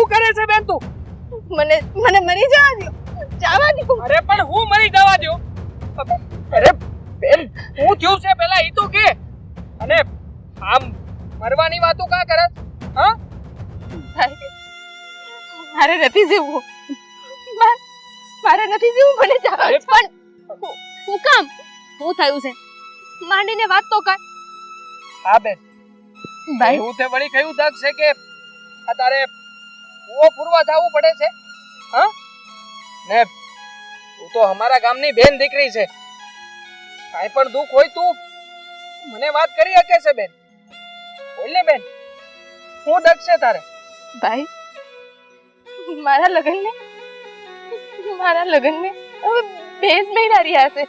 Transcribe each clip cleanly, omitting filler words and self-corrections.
શું કરે છે બેન તું? મને મરી જવા દો, જવા દો. અરે પણ હું મરી જવા દો? અરે બેન શું થયું છે પેલા ઈ તો કે. અને આમ મરવાની વાતો કા કરે? હા મારે નથી જીવવું, મારે નથી જીવવું, મને જવા દો. પણ હું કામ શું થયું છે માંડીને વાત તો કર. હા બેન ભાઈ હું તે વળી કયું દગ છે કે આ તારે કૂવો પૂરવા જવું પડે છે? હા ને તું તો અમારા ગામની બેન દીકરી છે, કાંઈ પણ દુઃખ હોય તું મને વાત કરી શકે છે બેન. બોલ ને બેન શું દગ છે તારે? ભાઈ મારા લગન ને હવે 2 મહિના રહ્યા છે.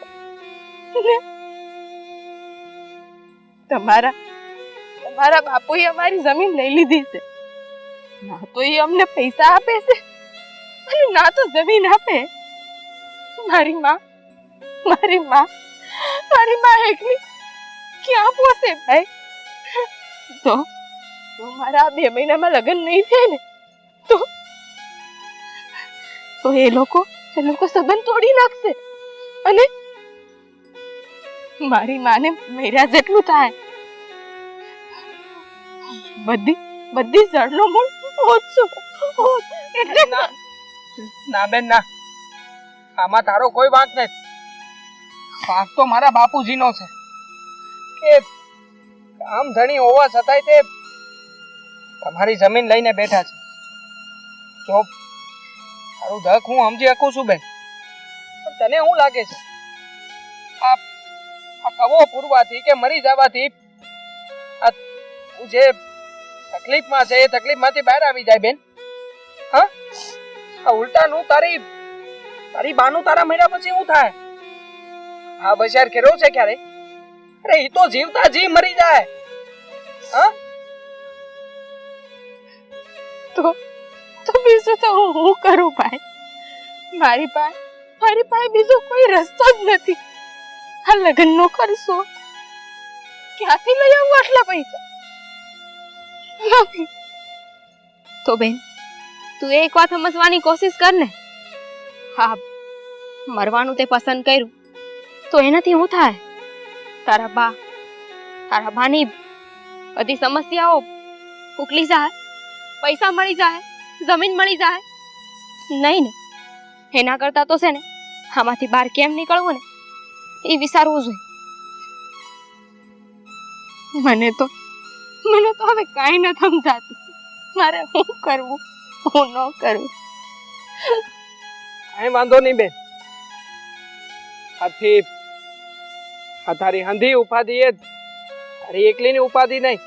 તમારા બાપુએ અમારી જમીન લઈ લીધી છે. ના તો એ અમને પૈસા આપે છે અને ના તો જમીન આપે. મારી માં એકલી ક્યાં પહોંચે ભાઈ? તો મારા 2 મહિનામાં લગ્ન નહીં થાય ને તો એ લોકો સંબંધ તોડી નાખશે અને મારી માને મર્યા જેટલું થાય. બધી જળનો મૂળ ઓછો એટલે ના બેન ના, આમાં તારો કોઈ વાંક નથી. વાંક તો મારા બાપુજીનો છે કે કામ ધણી હોવા છતાંય તે તમારી જમીન લઈને બેઠા છે. જો તારું દખ હું સમજી શકું છું બેન, પણ તને શું લાગે છે આ કવો પૂરવાથી કે મરી જવાથી તું જે તકલીફમાં છે એ તકલીફમાંથી બહાર આવી જાય બેન? હા આ ઉલટાનું તારી બાનું તારા મહિના પછી શું થાય? હા બસ યાર કેરો છે ક્યારે? અરે ઈ તો જીવતા જીવ મરી જાય. હા તો બીજું તો હું કરું ભાઈ? મારી પાસે બીજો કોઈ રસ્તો જ નથી. આ લગ્નનો ખર્ચો ક્યાંથી લઈ આવું આટલા પૈસા? તો બેન તું એક વાત સમજવાની કોશિશ કર ને. હા મરવાનું તે પસંદ કર્યું તો એનાથી શું થાય? તારા બાની બધી સમસ્યાઓ ઉકલી જાય, પૈસા મળી જાય, જમીન મળી જાય. નહીં ને એના કરતા તો છે ને આમાંથી બહાર કેમ નીકળવું ને એ વિચારવું જોઈએ. મને તો હવે કાંઈ ન સમજાતું. મારે શું કરવું હું ન કરવું? કાંઈ વાંધો નહીં બેન, આ તારી હંધી ઉપાધિ એ તારી એકલીની ઉપાધિ નહીં,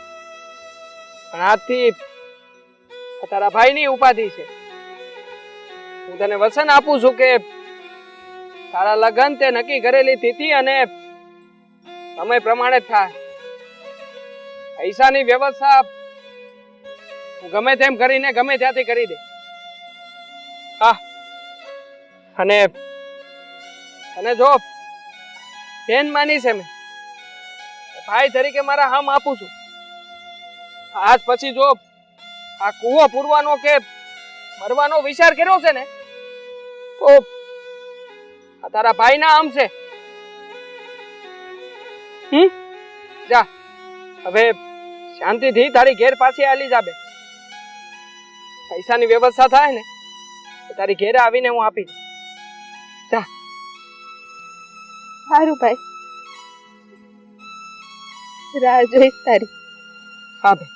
પણ આજથી તારા ભાઈની ઉપાધિ છે. હું તને વચન આપું છું કે તારા લગ્ન તે નક્કી કરેલી તિથિ અને સમય પ્રમાણે જ થાય. પૈસાની વ્યવસ્થા હું ગમે તેમ કરીને ગમે ત્યાંથી કરી દે. હા અને જો બેન માની છે મેં ભાઈ તરીકે મારા હામ આપું છું. આજ પછી જો આ કૂવો પૂરવાનો કે મરવાનો વિચાર કર્યો છે ને તો આ તારા ભાઈના આમ છે. જા હવે શાંતિથી તારી ઘેર પાછી આલી જાબે. પૈસાની વ્યવસ્થા થાય ને તારી ઘેરે આવીને હું આપી દઉં. જા. સારું ભાઈ, રાહ જોઈશ તારી. હા ભાઈ.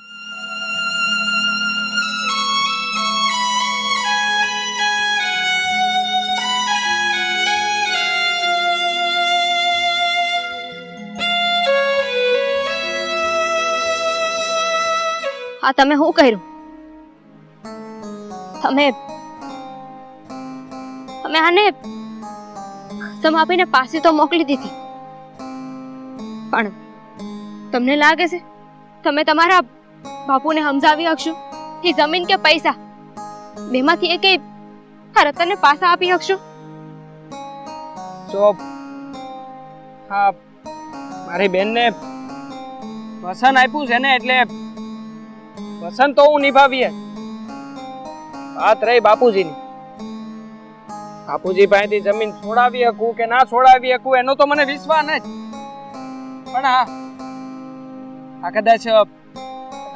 આ તમે શું કર્યું? તમે આને કસમ આપીને પાછી તો મોકલી દીધી, પણ તમને લાગે છે તમે તમારા બાપુને સમજાવી શકશો? એ જમીન કે પૈસા બેમાંથી એકે આ રતનને પાછા આપી શકશો? જો હા મારી બેનને વસન આપ્યું છે ને એટલે વસન તો હું નિભાવીએ, વાત રહી બાપુજીની. બાપુજી પાસેથી જમીન છોડાવી શકું કે ના છોડાવી શકું એનો તો મને વિશ્વાસ નથી. પણ આ કદાચ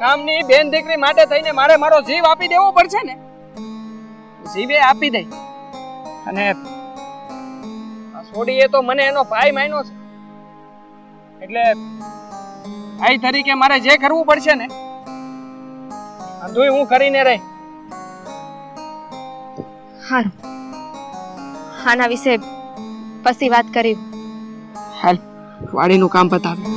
ગામની બેન દીકરી માટે થઈને મારે મારો જીવ આપી દેવો પડશે ને, જીવે આપી દઈ. અને આ છોડીએ તો મને એનો ભાઈ માન્યો છે, એટલે ભાઈ તરીકે મારે જે કરવું પડશે ને બધું હું કરીને રહી. હારું, આના વિશે પછી વાત કરી. હાલ વાડીનું કામ પતાવ્યું.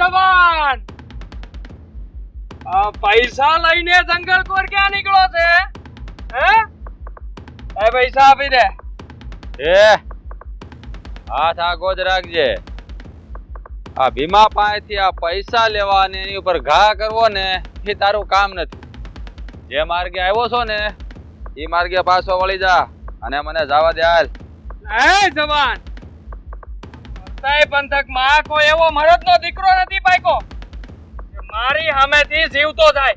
જવાન, આ પૈસા લઈને જંગલ કોર ક્યાં નીકળો છે? હે? એ પૈસા આપી દે. હાથ આગો જ રાખજે. આ ભીમા પાસેથી આ પૈસા લેવા ને એની ઉપર ઘા કરવો ને એ તારું કામ નથી. જે માર્ગે આવ્યો છો ને એ માર્ગે પાછો વળી જા અને મને જવા દે. હાલ. એ જવાન, તય પંથકમાં કોઈ એવો મરદનો દીકરો નથી પાક્યો કે મારી સામેથી જીવતો જાય.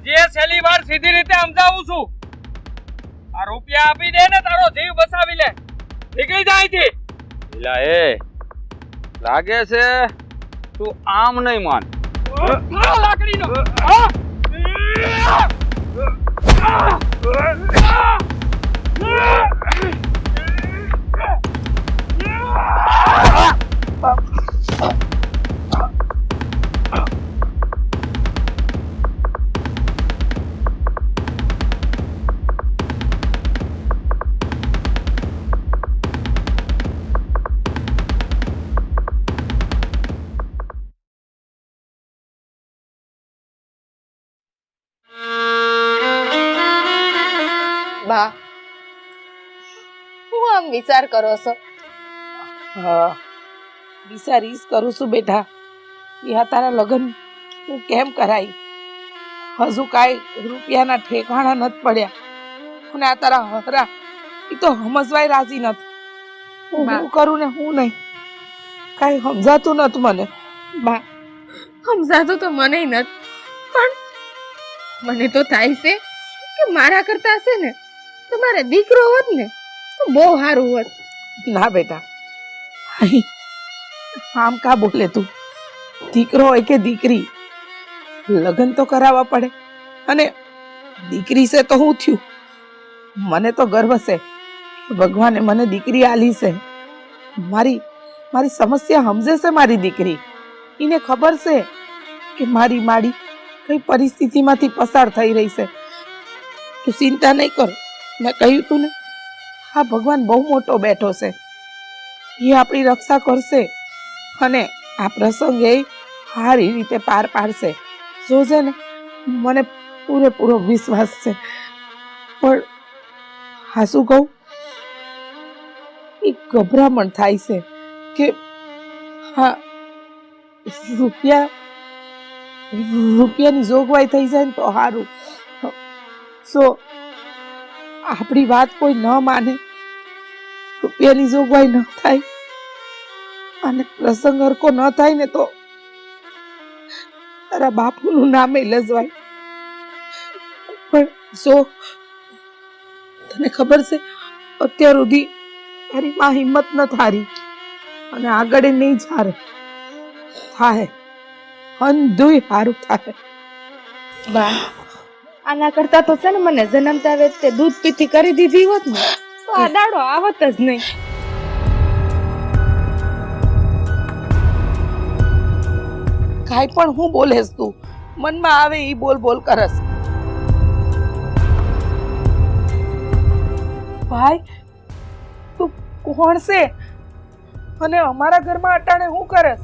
હજી છેલ્લી વાર સીધી રીતે સમજાવું છું, આ રૂપિયા આપી દે ને તારો જીવ બચાવી લે. નીકળી જાય અહીંથી. એલા એ લાગે છે તું આમ નહીં માન. લાકડીનો બા, હું આમ વિચાર કરો છો? હા, વિચારીશ કરું છું બેટા. આ તારા લગ્ન હું કેમ કરાઈ? હજુ કાંઈ રૂપિયાના ઠેકાણા નથી પડ્યા અને આ તારા હરા એ તો સમજવાય રાજી નથી. હું કરું ને હું નહીં, કાંઈ સમજાતું નથી મને. બા, સમજાતું તો મને નથી, પણ મને તો થાય છે કે મારા કરતા હશે ને તમારે દીકરો હોત ને તો બહુ સારું હોત. ના બેટા, આમ કા બોલે તું? દીકરો હોય કે દીકરી, લગ્ન તો કરાવવા પડે. અને દીકરી છે તો શું થયું? મને તો ગર્વ છે કે ભગવાને મને દીકરી આલી છે. મારી સમસ્યા સમજે છે મારી દીકરી. એને ખબર છે કે મારી માડી કઈ પરિસ્થિતિમાંથી પસાર થઈ રહી છે. તું ચિંતા નહીં કર. મેં કહ્યું તું ને, હા ભગવાન બહુ મોટો બેઠો છે, એ આપણી રક્ષા કરશે અને આ પ્રસંગ એ સારી રીતે પાર પાડશે. જોજે ને, મને પૂરેપૂરો વિશ્વાસ છે. પણ હા શું કહું, એ ગભરામણ થાય છે કે હા રૂપિયાની જોગવાઈ થઈ જાય ને તો સારું. સો આપણી વાત કોઈ ન માને, રૂપિયાની જોગવાઈ ન થાય અને પ્રસંગ હરકો ન થાય ને તો તારા બાપુનું નામે લજવાય. પણ જો તને ખબર છે, અત્યાર સુધી તારી માં હિંમત ન હારી અને આગળ નહીં જારે. થાય અંધુય હારું થાય. બા, આના કરતા તો છે ને મને જન્મતા વેત તે દૂધ પીતી કરી દીધી હોત ને તો આ દાડો આવત જ નહીં. કાંઈ પણ હું બોલેસ તું? મનમાં આવે ઈ બોલ બોલ કરસ. ભાઈ, તું કોણ છે અને અમારા ઘરમાં અટાણે શું કરસ?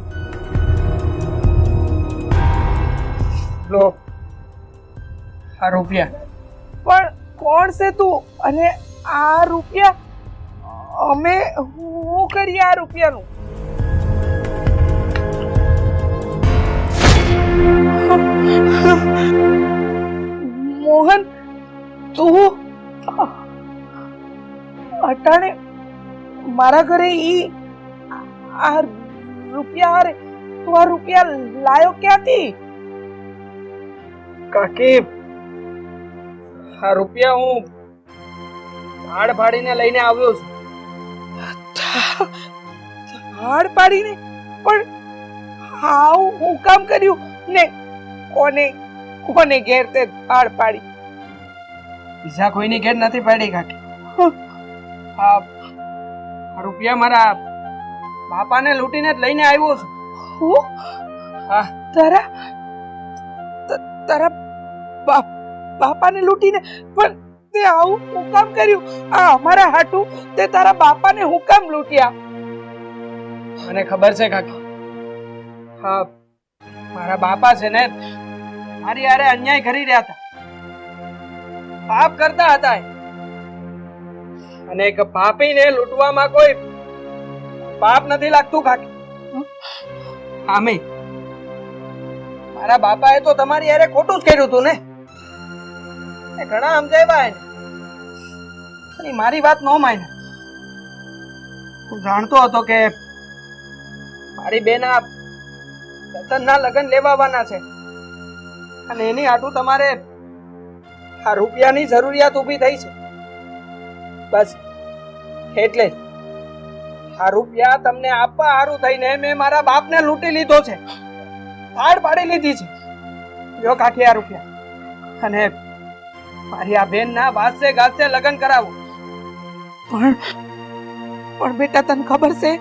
લો આ રૂપિયા. પણ કોણ છે તું અને આ રૂપિયા? અમે હું કરીએ આ રૂપિયાનું? મોહન, તું અટાણે મારા ઘરે આ રૂપિયા હારે તું આ રૂપિયા લાયો ક્યાંથી? કાકી, આ રૂપિયા હું ધાડ ફાડીને લઈને આવ્યો છું. હાડ પાડીને? પણ હાવ હું કામ કર્યું ને કોને ઘેર તે હાડ પાડી? બીજા કોઈની ઘેર નથી પાડી કાકી. આ રૂપિયા મારા બાપાને લૂંટીને જ લઈને આવ્યો છું. હું? હા, તારા બાપાને લૂંટીને? પણ તે આવું હું કામ કર્યું? આ અમારા હાટું તે તારા બાપાને હું કામ લૂંટ્યા? મને ખબર છે કાકી. હા, મારા બાપા છે ને મારી હારે અન્યાય કરી રહ્યા હતા, પાપ કરતા હતા અને એક પાપીને લૂંટવામાં કોઈ પાપ નથી લાગતું કાકી. આમે મારા બાપાએ તો તમારી હારે ખોટું જ કર્યું હતું ને. એ ઘણા સમજાવ્યા એને, પણ મારી વાત ન માની. હું જાણતો હતો કે મારી બેના રતનના લગ્ન લેવાવાના છે અને એની હાટું તમારે આ રૂપિયાની જરૂરિયાત ઊભી થઈ છે. બસ એટલે આ રૂપિયા તમને આપવા હારું થઈને મેં મારા બાપને લૂંટી લીધો છે, પાડ પાડી લીધી છે. જો કાકી, આ રૂપિયા અને મારી આ બેનના વાસે ગાસે લગ્ન કરાવો. પણ બેટા, તને ખબર છે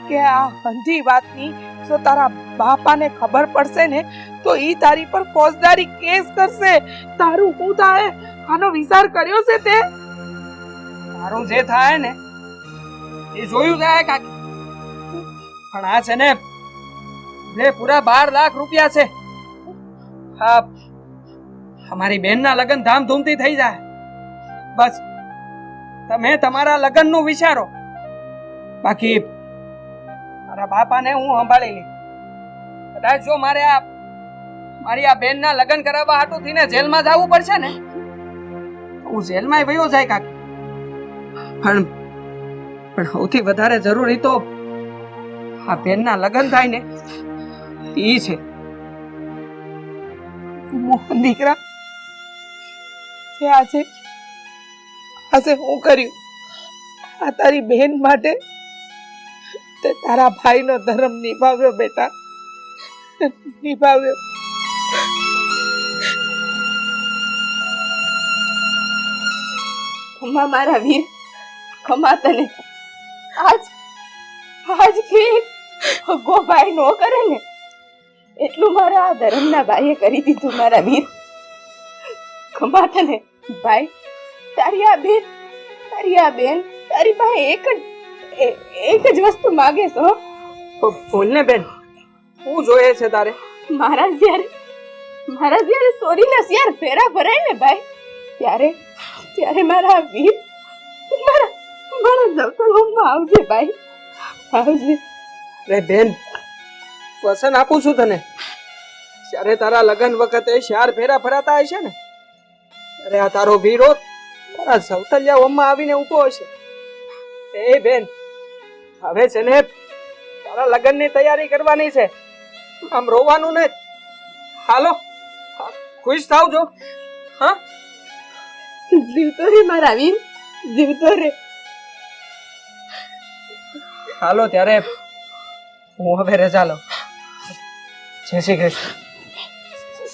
કે આ હંધી વાતની જો તારા બાપાને ખબર પડશે ને તો ઈ તારી પર ફોજદારી કેસ કરશે. તારું શું થાય આનો વિચાર કર્યો છે તે? મારું જે થાય ને એ જોયું જાય કાકી. પણ આ છે ને બે પૂરા 12 લાખ રૂપિયા છે. હા, અમારી બેનના લગ્ન ધામધૂમથી થઈ જાય. બસ તમે તમારા લગ્નનું વિચારો, બાકી મારા બાપાને હું સંભાળી લઈશ. કદાચ જો મારી આ બેનના લગ્ન કરાવવા હાટું થઈને જેલમાં જવું પડશે ને, હું જેલમાં વયો જાય કાકી. પણ સૌથી વધારે જરૂરી તો આ બેનના લગ્ન થાય ને ઈ છે. મોહન દીકરા, આજે હું કર્યું? આ તારી બહેન માટે તે તારા ભાઈનો ધર્મ નિભાવ્યો બેટા, નિભાવ્યો. ખમા મારા વીર, ખમા તને. આજ કે ગોભાઈ નો કરે ને એટલું મારા આ ધર્મના ભાઈએ કરી દીધું મારા વીર. ખમા તને ભાઈ. તારી આ બેન તારી પાસે એક જ વસ્તુ માગે છો. બોલ ને બેન, શું જોઈએ છે તારે? મારા જ્યારે સોરીના શિયાર ફેરા ભરાય ને ભાઈ, ત્યારે મારા વીર મારા જવતલમાં આવજે ભાઈ, આવજે. રે બેન, વસન આપું છું તને. જ્યારે તારા લગ્ન વખતે શિયાર ફેરા ફરાતા હશે ને, ત્યારે આ તારો વીરો તારા સૌતલિયાઓમાં આવીને ઊભો હશે. એ બેન, હવે છે ને તારા લગ્નની તૈયારી કરવાની છે, આમ રોવાનું નહીં. હાલો, ખુશ થાવજો. હા, જીવતો રે મારા વીર, જીવતો રે. હાલો ત્યારે હું હવે રજા લઉં. જય શ્રી કૃષ્ણ.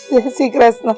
જય શ્રી કૃષ્ણ.